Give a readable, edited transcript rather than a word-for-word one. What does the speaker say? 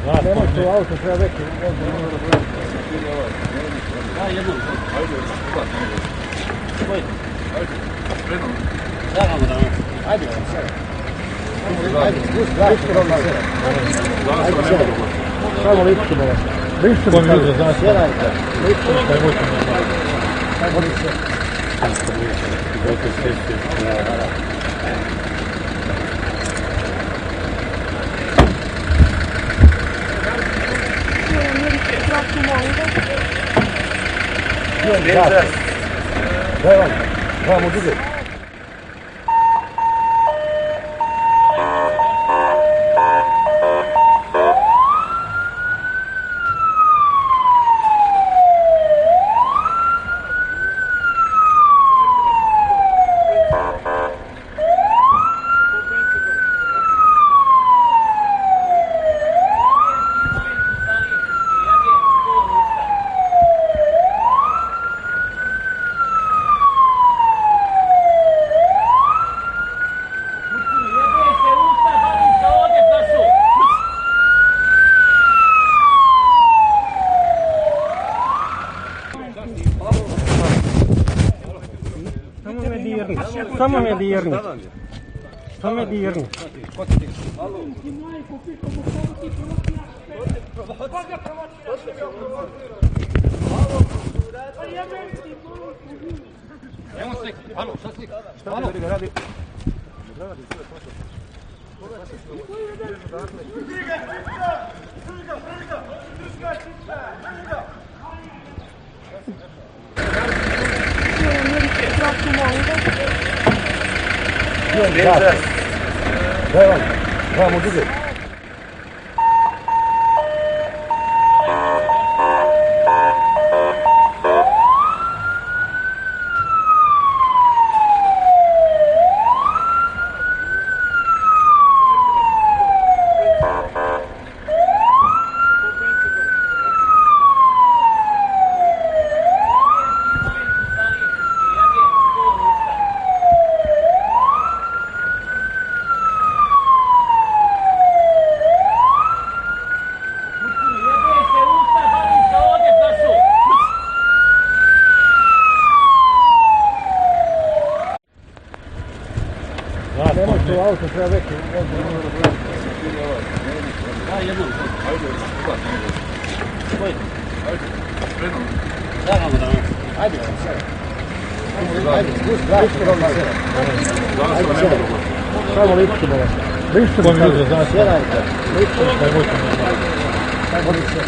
Nemoj to auto, treba veći. Daj jednom. Ajde, Koji? ajde. Predno. Zagamo da nam. Ajde, ajde, spusti, brišite vam sve. Ajde, sve. Samo ličite me vas. Brišite me sve. Sjedajte. Ličite me sve. Ajde, sve. Daj vam, vamo duže. Samo me dirni. Samo me dirni. Evo slik. Alo, šta slik? Šta ti radi? Daj vam, vamo duže. Nemoj to auto, treba veći. Daj jednom. Ajde, Koji? ajde. Predno. Zagamo da nam. Ajde, sve. Ajde, spusti, brišite vam sve. Ajde, sve. Samo ličite me vas. Brišite me sve. Sjedajte. Ličite me sve. Ajde, sve.